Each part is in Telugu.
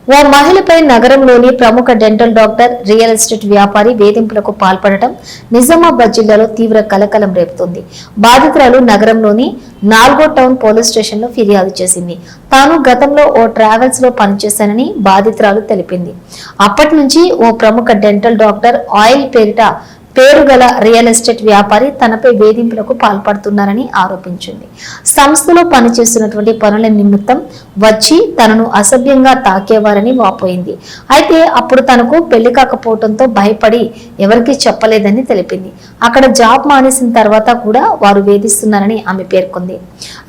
ఓ మహిళపై నగరంలోని ప్రముఖ డెంటల్ డాక్టర్, రియల్ ఎస్టేట్ వ్యాపారి వేధింపులకు పాల్పడటం నిజామాబాద్ జిల్లాలో తీవ్ర కలకలం రేపుతోంది. బాధితురాలు నగరంలోని 4వ టౌన్ పోలీస్ స్టేషన్లో ఫిర్యాదు చేసింది. తాను గతంలో ఓ ట్రావెల్స్ లో పనిచేశానని బాధితురాలు తెలిపింది. అప్పటి నుంచి ఓ ప్రముఖ డెంటల్ డాక్టర్, ఆయిల్ పేరుగల రియల్ ఎస్టేట్ వ్యాపారి తనపై వేధింపులకు పాల్పడుతున్నారని ఆరోపించింది. సంస్థలో పనిచేస్తున్నటువంటి పనుల నిమిత్తం వచ్చి తనను అసభ్యంగా తాకేవారని వాపోయింది. అయితే అప్పుడు తనకు పెళ్లి కాకపోవడంతో భయపడి ఎవరికీ చెప్పలేదని తెలిపింది. అక్కడ జాబ్ మానేసిన తర్వాత కూడా వారు వేధిస్తున్నారని ఆమె పేర్కొంది.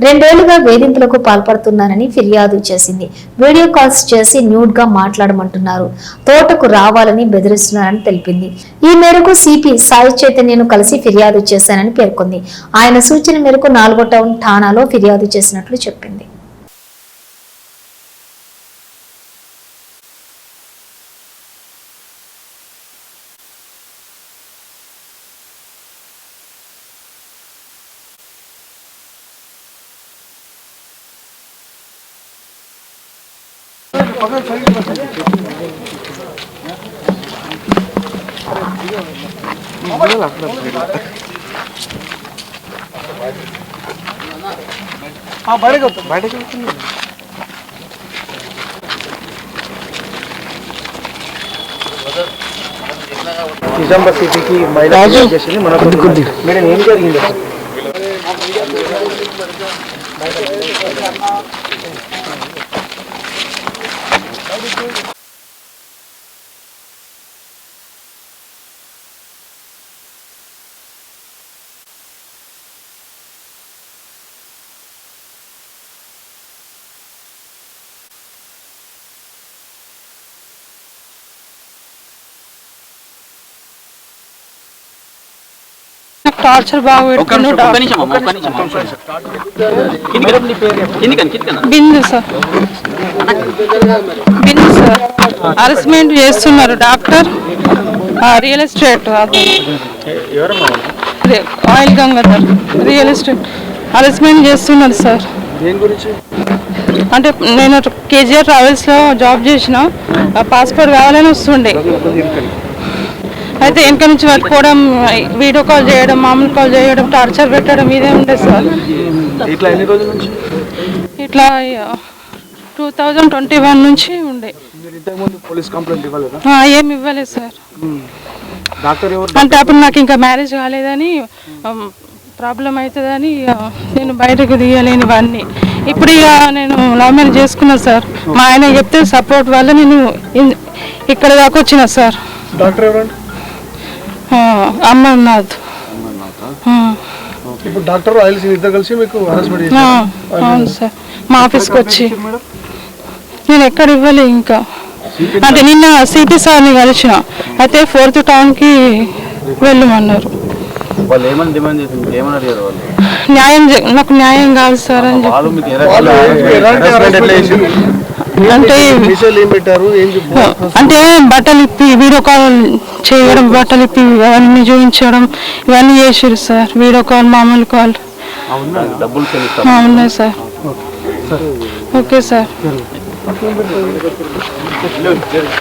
2 ఏళ్లుగా వేధింపులకు పాల్పడుతున్నారని ఫిర్యాదు చేసింది. వీడియో కాల్స్ చేసి న్యూడ్ గా మాట్లాడమంటున్నారు, తోటకు రావాలని బెదిరిస్తున్నారని తెలిపింది. ఈ మేరకు సిపి సాయి చైతన్యను కలిసి ఫిర్యాదు చేశానని పేర్కొంది. ఆయన సూచన మేరకు 4వ టౌన్ ఠాణాలో ఫిర్యాదు చేసినట్లు చెప్పింది. నిజామాబాద్ సిటీకి మహిళా చేసింది. మేడం ఏం జరిగింది? టార్చర్ బాగా బిందు సార్ హరాస్మెంట్ చేస్తున్నారు doctor, real estate oil Gangadhar real estate harassment చేస్తున్నారు సార్. అంటే నేను కేజీఆర్ ట్రావెల్స్ లో జాబ్ చేసిన, పాస్పోర్ట్ కావాలని వస్తుండే. అయితే వెనక నుంచి పట్టుకోవడం, వీడియో కాల్ చేయడం, మామూలు కాల్ చేయడం, టార్చర్ పెట్టడం ఇదే ఉండేది సార్. ఇట్లా 2021 నుంచి ఉండే. ఏమి ఇవ్వలేదు సార్. అంటే అప్పుడు నాకు ఇంకా మ్యారేజ్ కాలేదని, ప్రాబ్లం అవుతుందని నేను బయటకు తీయలేనివన్నీ. ఇప్పుడు ఇక నేను లవ్ మ్యారేజ్ చేసుకున్నాను సార్. మా ఆయన చెప్తే సపోర్ట్ వల్ల నేను ఇక్కడ దాకా వచ్చిన సార్. డాక్టర్ ఎవరండి? అమర్నాథ్. ఇప్పుడు డాక్టర్ ఆయిల్స్ ఇద్దరు కలిసి మీకు హరాస్మెంట్ చేశారు? అవును సార్. మా ఆఫీస్కి వచ్చి నేను ఎక్కడ ఇవ్వలే ఇంకా. అంటే నిన్న సిపి సార్ని కలిసిన, అయితే 4th టౌన్కి వెళ్ళమన్నారు. నాకు న్యాయం కాదు సార్ అని అంటే బట్టలు ఇప్పి వీడియో కాల్ చేయడం, బట్టలు ఇప్పి అవన్నీ చూపించడం, ఇవన్నీ చేసారు సార్. వీడియో కాల్, మామూలు కాల్ ఉన్నాయి సార్. Okay sir.